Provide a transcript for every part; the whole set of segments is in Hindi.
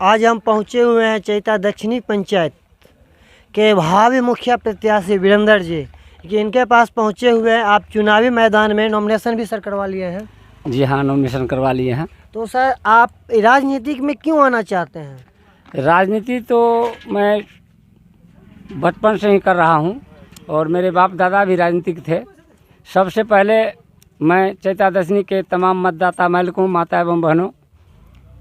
आज हम पहुंचे हुए हैं चैता दक्षिणी पंचायत के भावी मुखिया प्रत्याशी वीरेंद्र जी कि इनके पास पहुंचे हुए हैं। आप चुनावी मैदान में नॉमिनेशन भी सर करवा लिए हैं? जी हाँ, नॉमिनेशन करवा लिए हैं। तो सर आप राजनीति में क्यों आना चाहते हैं? राजनीति तो मैं बचपन से ही कर रहा हूँ और मेरे बाप दादा भी राजनीतिक थे। सबसे पहले मैं चैता दशनी के तमाम मतदाता मालिकों, माता एवं बहनों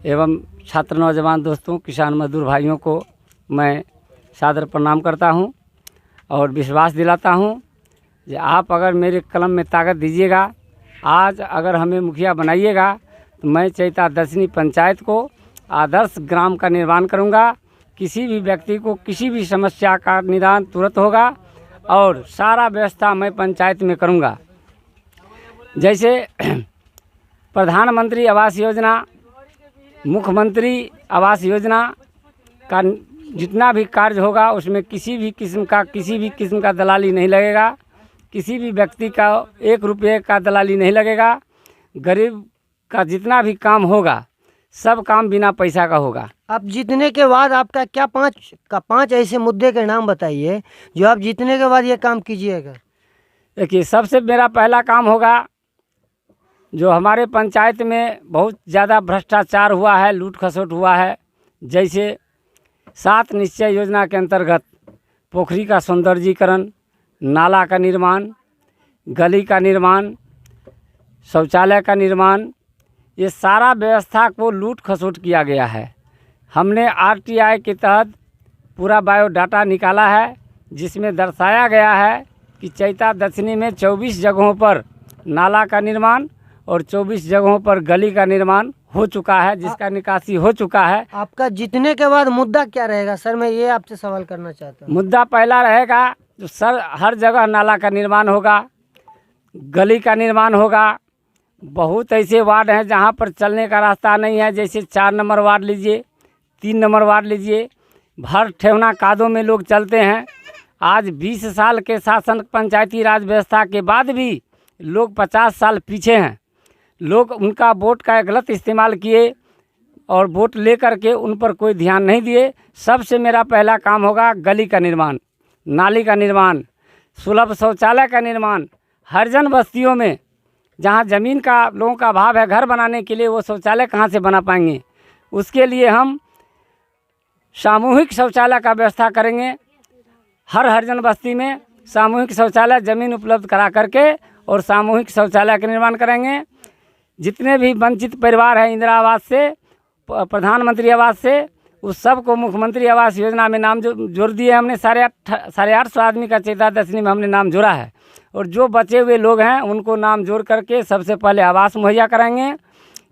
एवं छात्र नौजवान दोस्तों, किसान मजदूर भाइयों को मैं सादर प्रणाम करता हूं और विश्वास दिलाता हूं कि आप अगर मेरे कलम में ताकत दीजिएगा, आज अगर हमें मुखिया बनाइएगा तो मैं चैता दशनी पंचायत को आदर्श ग्राम का निर्माण करूंगा। किसी भी व्यक्ति को किसी भी समस्या का निदान तुरंत होगा और सारा व्यवस्था मैं पंचायत में करूंगा। जैसे प्रधानमंत्री आवास योजना, मुख्यमंत्री आवास योजना का जितना भी कार्य होगा उसमें किसी भी किस्म का दलाली नहीं लगेगा। किसी भी व्यक्ति का 1 रुपये का दलाली नहीं लगेगा। गरीब का जितना भी काम होगा सब काम बिना पैसा का होगा। आप जीतने के बाद आपका क्या 5 ऐसे मुद्दे के नाम बताइए जो आप जीतने के बाद ये काम कीजिएगा। देखिए, सबसे मेरा पहला काम होगा, जो हमारे पंचायत में बहुत ज़्यादा भ्रष्टाचार हुआ है, लूट खसोट हुआ है। जैसे 7 निश्चय योजना के अंतर्गत पोखरी का सौंदर्यीकरण, नाला का निर्माण, गली का निर्माण, शौचालय का निर्माण, ये सारा व्यवस्था को लूट खसोट किया गया है। हमने RTI के तहत पूरा बायोडाटा निकाला है जिसमें दर्शाया गया है कि चैता दक्षिणी में 24 जगहों पर नाला का निर्माण और 24 जगहों पर गली का निर्माण हो चुका है, जिसका निकासी हो चुका है। आपका जीतने के बाद मुद्दा क्या रहेगा सर? मैं ये आपसे सवाल करना चाहता हूँ। मुद्दा पहला रहेगा जो सर हर जगह नाला का निर्माण होगा, गली का निर्माण होगा। बहुत ऐसे वार्ड हैं जहाँ पर चलने का रास्ता नहीं है। जैसे 4 नंबर वार्ड लीजिए, 3 नंबर वार्ड लीजिए, भर ठेवना कादों में लोग चलते हैं। आज 20 साल के शासन पंचायती राज व्यवस्था के बाद भी लोग 50 साल पीछे हैं। लोग उनका वोट का गलत इस्तेमाल किए और वोट लेकर के उन पर कोई ध्यान नहीं दिए। सबसे मेरा पहला काम होगा गली का निर्माण, नाली का निर्माण, सुलभ शौचालय का निर्माण। हरिजन बस्तियों में जहाँ ज़मीन का लोगों का अभाव है, घर बनाने के लिए वो शौचालय कहाँ से बना पाएंगे? उसके लिए हम सामूहिक शौचालय का व्यवस्था करेंगे। हर हरिजन बस्ती में सामूहिक शौचालय ज़मीन उपलब्ध करा करके और सामूहिक शौचालय का निर्माण करेंगे। जितने भी वंचित परिवार हैं इंदिरा आवास से, प्रधानमंत्री आवास से, उस सब को मुख्यमंत्री आवास योजना में नाम जोड़ दिए हमने। 850 आदमी का चैता दशनी में हमने नाम जोड़ा है और जो बचे हुए लोग हैं उनको नाम जोड़ करके सबसे पहले आवास मुहैया कराएंगे।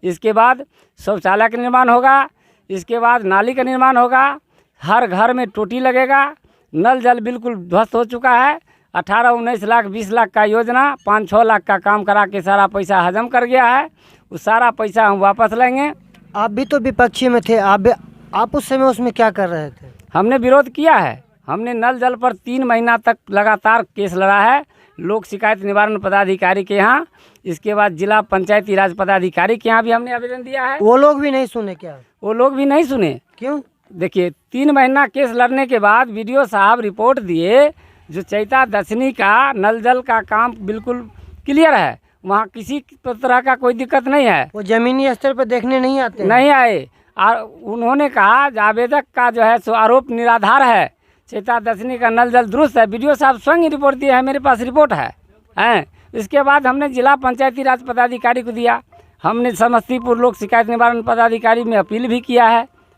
इसके बाद शौचालय का निर्माण होगा, इसके बाद नाली का निर्माण होगा, हर घर में टोटी लगेगा, नल जल बिल्कुल ध्वस्त हो चुका है। 18, 19 लाख, 20 लाख का योजना 5-6 लाख का काम करा के सारा पैसा हजम कर गया है। उस सारा पैसा हम वापस लेंगे। आप भी तो विपक्षी में थे, आप उस समय उसमें क्या कर रहे थे? हमने विरोध किया है। हमने नल जल पर 3 महीना तक लगातार केस लड़ा है लोक शिकायत निवारण पदाधिकारी के यहाँ। इसके बाद जिला पंचायती राज पदाधिकारी के यहाँ भी हमने आवेदन दिया है। वो लोग भी नहीं सुने क्या? वो लोग भी नहीं सुने। क्यों? देखिए, 3 महीना केस लड़ने के बाद वीडियो साहब रिपोर्ट दिए, जो चैता दशनी का नल जल का काम बिल्कुल क्लियर है, वहाँ किसी तरह का कोई दिक्कत नहीं है। वो जमीनी स्तर पर देखने नहीं आते? नहीं आए। और उन्होंने कहा आवेदक का जो है सो आरोप निराधार है, चैता दशनी का नल जल दुरुस्त है। वीडियो साहब स्वयं ही रिपोर्ट दिए है, मेरे पास रिपोर्ट है। इसके बाद हमने जिला पंचायती राज पदाधिकारी को दिया। हमने समस्तीपुर लोक शिकायत निवारण पदाधिकारी में अपील भी किया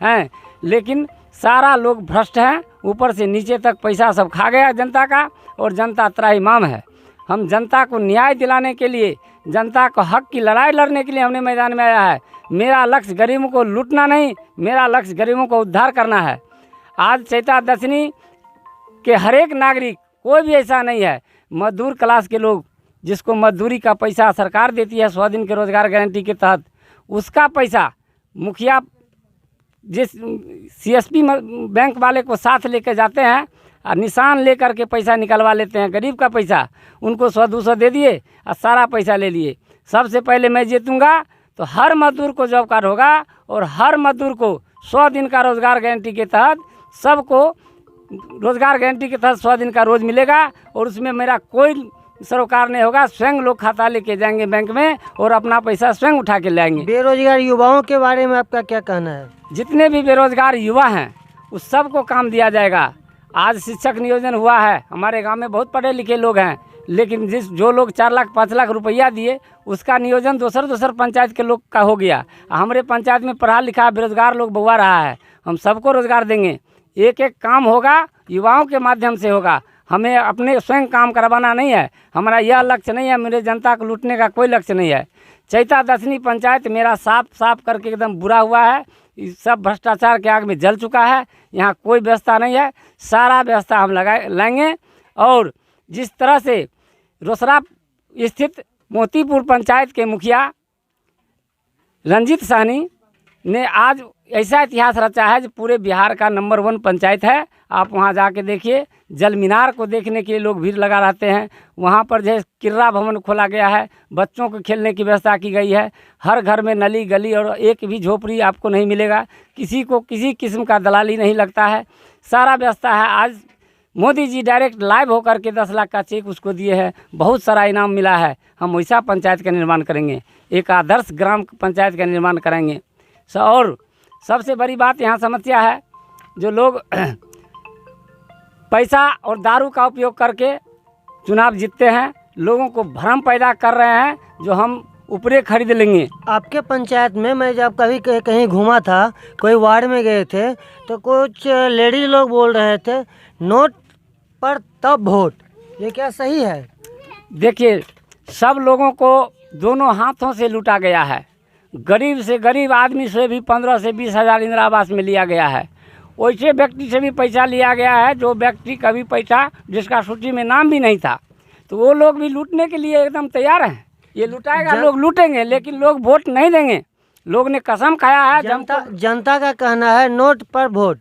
है। लेकिन सारा लोग भ्रष्ट हैं, ऊपर से नीचे तक पैसा सब खा गया जनता का और जनता त्राहिमाम है। हम जनता को न्याय दिलाने के लिए, जनता को हक की लड़ाई लड़ने के लिए हमने मैदान में आया है। मेरा लक्ष्य गरीबों को लूटना नहीं, मेरा लक्ष्य गरीबों को उद्धार करना है। आज चैता दशनी के हर एक नागरिक, कोई भी ऐसा नहीं है, मजदूर क्लास के लोग जिसको मजदूरी का पैसा सरकार देती है 100 दिन के रोजगार गारंटी के तहत, उसका पैसा मुखिया जिस CSP बैंक वाले को साथ लेके जाते हैं और निशान लेकर के पैसा निकलवा लेते हैं। गरीब का पैसा उनको 100-200 दे दिए और सारा पैसा ले लिए। सबसे पहले मैं जीतूंगा तो हर मजदूर को जॉब कार्ड होगा और हर मजदूर को 100 दिन का रोज़गार गारंटी के तहत सबको रोज़गार गारंटी के तहत 100 दिन का रोज़ मिलेगा और उसमें मेरा कोई सरोकार नहीं होगा। स्वयं लोग खाता लेके जाएंगे बैंक में और अपना पैसा स्वयं उठा के लाएंगे। बेरोजगार युवाओं के बारे में आपका क्या कहना है? जितने भी बेरोजगार युवा हैं उस सबको काम दिया जाएगा। आज शिक्षक नियोजन हुआ है, हमारे गांव में बहुत पढ़े लिखे लोग हैं, लेकिन जो लोग 4 लाख 5 लाख रुपया दिए उसका नियोजन दूसर पंचायत के लोग का हो गया। हमारे पंचायत में पढ़ा लिखा बेरोजगार लोग बहुआ रहा है। हम सबको रोज़गार देंगे, एक एक काम होगा युवाओं के माध्यम से होगा। हमें अपने स्वयं काम करवाना नहीं है, हमारा यह लक्ष्य नहीं है, मेरे जनता को लूटने का कोई लक्ष्य नहीं है। चैता दसनी पंचायत मेरा साफ करके एकदम बुरा हुआ है। इस सब भ्रष्टाचार के आग में जल चुका है। यहाँ कोई व्यवस्था नहीं है, सारा व्यवस्था हम लाएंगे। और जिस तरह से रोसड़ा स्थित मोतीपुर पंचायत के मुखिया रंजीत साहनी ने आज ऐसा इतिहास रचा है जो पूरे बिहार का नंबर 1 पंचायत है। आप वहाँ जाके देखिए, जल मीनार को देखने के लिए लोग भीड़ लगा रहते हैं। वहाँ पर जो है क्रीड़ा भवन खोला गया है, बच्चों को खेलने की व्यवस्था की गई है। हर घर में नली गली और एक भी झोपड़ी आपको नहीं मिलेगा, किसी को किसी किस्म का दलाली नहीं लगता है, सारा व्यवस्था है। आज मोदी जी डायरेक्ट लाइव होकर के 10 लाख का चेक उसको दिए हैं, बहुत सारा इनाम मिला है। हम वैसा पंचायत का निर्माण करेंगे, एक आदर्श ग्राम पंचायत का निर्माण करेंगे। और सबसे बड़ी बात यहाँ समस्या है, जो लोग पैसा और दारू का उपयोग करके चुनाव जीतते हैं, लोगों को भ्रम पैदा कर रहे हैं जो हम ऊपरे खरीद लेंगे। आपके पंचायत में मैं जब कभी कहीं घूमा था, कोई वार्ड में गए थे, तो कुछ लेडीज लोग बोल रहे थे नोट पर तब वोट, ये क्या सही है? देखिए, सब लोगों को दोनों हाथों से लूटा गया है। गरीब से गरीब आदमी से भी 15 से 20 हज़ार इंदिरा आवास में लिया गया है। वैसे व्यक्ति से भी पैसा लिया गया है जो व्यक्ति कभी पैसा जिसका सूची में नाम भी नहीं था, तो वो लोग भी लूटने के लिए एकदम तैयार हैं। ये लुटाएगा, लोग लूटेंगे, लेकिन लोग वोट नहीं देंगे। लोग ने कसम खाया है। जनता का कहना है नोट पर वोट।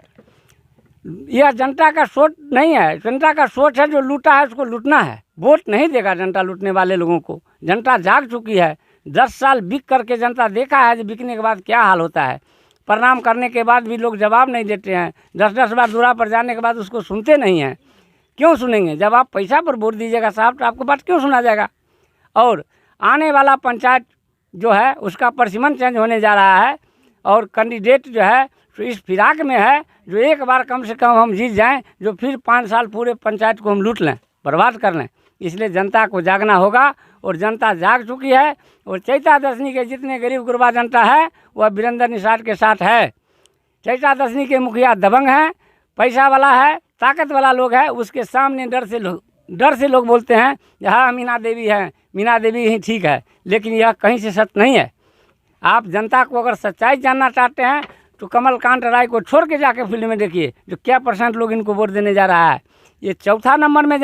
यह जनता का सोच नहीं है, जनता का सोच है जो लूटा है उसको लूटना है, वोट नहीं देगा जनता लूटने वाले लोगों को। जनता जाग चुकी है। 10 साल बिक करके जनता देखा है, जो बिकने के बाद क्या हाल होता है। प्रणाम करने के बाद भी लोग जवाब नहीं देते हैं। 10-10 बार दूरा पर जाने के बाद उसको सुनते नहीं हैं। क्यों सुनेंगे? जब आप पैसा पर वोट दीजिएगा साहब, तो आपको बात क्यों सुना जाएगा? और आने वाला पंचायत जो है उसका परसिमन चेंज होने जा रहा है, और कैंडिडेट जो है तो इस फिराक में है जो एक बार कम से कम हम जीत जाएं, जो फिर 5 साल पूरे पंचायत को हम लूट लें, बर्बाद कर लें। इसलिए जनता को जागना होगा, और जनता जाग चुकी है। और चैता दशनी के जितने गरीब गुरबा जनता है वह वीरेंद्र निषाद के साथ है। चैता दशनी के मुखिया दबंग हैं, पैसा वाला है, ताकत वाला लोग है, उसके सामने डर से लोग बोलते हैं हाँ मीना देवी है, मीना देवी ही ठीक है, लेकिन यह कहीं से सत्य नहीं है। आप जनता को अगर सच्चाई जानना चाहते हैं तो कमलकांत राय को छोड़ के जाके फील्ड में देखिए जो क्या % लोग इनको वोट देने जा रहा है। ये चौथा नंबर में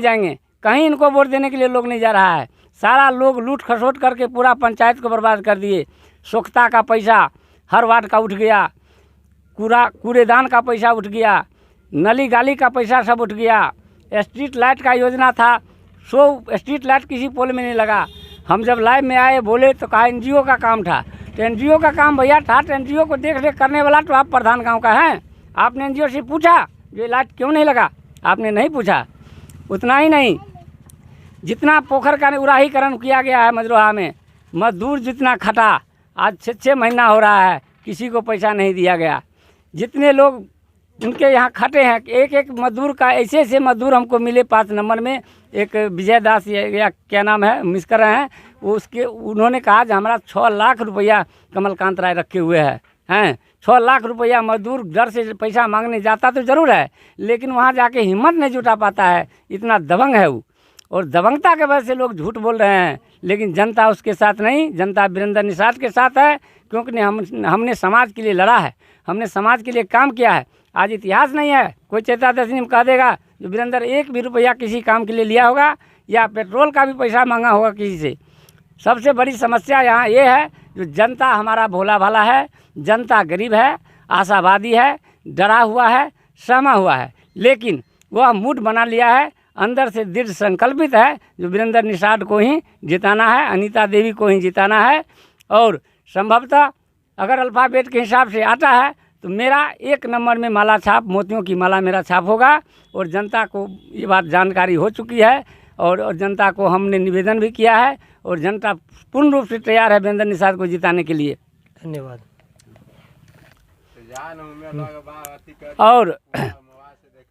जाएंगे, कहीं इनको वोट देने के लिए लोग नहीं जा रहा है। सारा लोग लूट खसोट करके पूरा पंचायत को बर्बाद कर दिए। स्वच्छता का पैसा हर वार्ड का उठ गया, कूड़ेदान का पैसा उठ गया, नली गाली का पैसा सब उठ गया। स्ट्रीट लाइट का योजना था, 100 स्ट्रीट लाइट किसी पोल में नहीं लगा। हम जब लाइव में आए बोले तो कहा NGO का काम था, तो NGO का काम भैया था, तो NGO को देख रेख करने वाला तो आप प्रधान गांव का हैं। आपने NGO से पूछा ये लाइट क्यों नहीं लगा? आपने नहीं पूछा। उतना ही नहीं, जितना पोखर का उराहीकरण किया गया है मजरोहा में, मजदूर जितना खटा, आज 6-6 महीना हो रहा है, किसी को पैसा नहीं दिया गया। जितने लोग उनके यहाँ खटे हैं, एक मजदूर का ऐसे मजदूर हमको मिले 5 नंबर में। एक विजय दास या क्या नाम है, मिस कर रहे हैं, उन्होंने कहा कि हमारा 6 लाख रुपया कमलकांत राय रखे हुए हैं 6 लाख रुपया। मजदूर डर से पैसा मांगने जाता तो ज़रूर है, लेकिन वहाँ जाके हिम्मत नहीं जुटा पाता है, इतना दबंग है वो। और दबंगता के वजह से लोग झूठ बोल रहे हैं, लेकिन जनता उसके साथ नहीं, जनता वीरेंद्र निषाद के साथ है, क्योंकि हमने समाज के लिए लड़ा है, हमने समाज के लिए काम किया है। आज इतिहास नहीं है, कोई चैता दशनी में कह देगा जो वीरेंद्र 1 भी रुपया किसी काम के लिए लिया होगा या पेट्रोल का भी पैसा मांगा होगा किसी से। सबसे बड़ी समस्या यहाँ ये है जो जनता हमारा भोला भाला है, जनता गरीब है, आशावादी है, डरा हुआ है, सहमा हुआ है, लेकिन वह मूड बना लिया है, अंदर से दृढ़ संकल्पित है जो वीरेंद्र निषाद को ही जिताना है, अनीता देवी को ही जिताना है। और संभवतः अगर अल्फ़ाबेट के हिसाब से आता है तो मेरा 1 नंबर में माला छाप, मोतियों की माला मेरा छाप होगा। और जनता को ये बात जानकारी हो चुकी है और जनता को हमने निवेदन भी किया है और जनता पूर्ण रूप से तैयार है वीरेंद्र निषाद को जिताने के लिए। धन्यवाद। और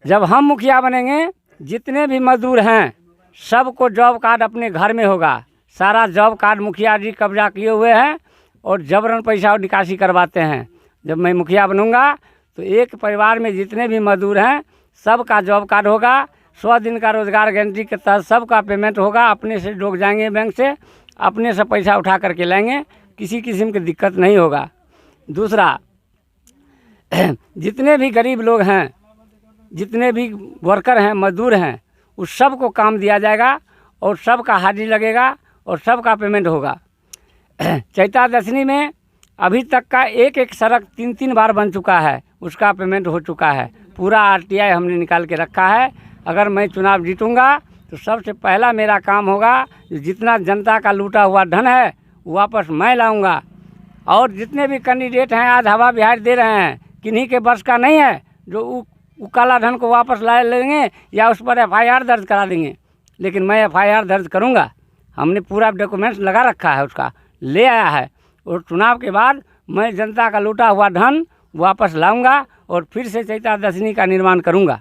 जब हम मुखिया बनेंगे, जितने भी मजदूर हैं सबको जॉब कार्ड अपने घर में होगा। सारा जॉब कार्ड मुखिया जी कब्जा किए हुए हैं और जबरन पैसा और निकासी करवाते हैं। जब मैं मुखिया बनूंगा तो एक परिवार में जितने भी मजदूर हैं सबका जॉब कार्ड होगा। 100 दिन का रोजगार गारंटी के तहत सबका पेमेंट होगा। अपने से लोग जाएंगे बैंक से, अपने से पैसा उठा करके लाएंगे, किसी किस्म की दिक्कत नहीं होगा। दूसरा, जितने भी गरीब लोग हैं, जितने भी वर्कर हैं, मजदूर हैं, उस सब को काम दिया जाएगा और सबका हाजिरी लगेगा और सबका पेमेंट होगा। चैता दशनी में अभी तक का एक सड़क 3 बार बन चुका है, उसका पेमेंट हो चुका है। पूरा RTI हमने निकाल के रखा है। अगर मैं चुनाव जीतूंगा तो सबसे पहला मेरा काम होगा, जितना जनता का लूटा हुआ धन है वापस मैं लाऊंगा। और जितने भी कैंडिडेट हैं आज हवा बिहार दे रहे हैं, किन्हीं के बस का नहीं है जो वो काला धन को वापस ला लेंगे या उस पर FIR दर्ज करा देंगे। लेकिन मैं FIR दर्ज करूंगा। हमने पूरा डॉक्यूमेंट्स लगा रखा है, उसका ले आया है। और चुनाव के बाद मैं जनता का लूटा हुआ धन वापस लाऊंगा और फिर से चैता दशनी का निर्माण करूंगा।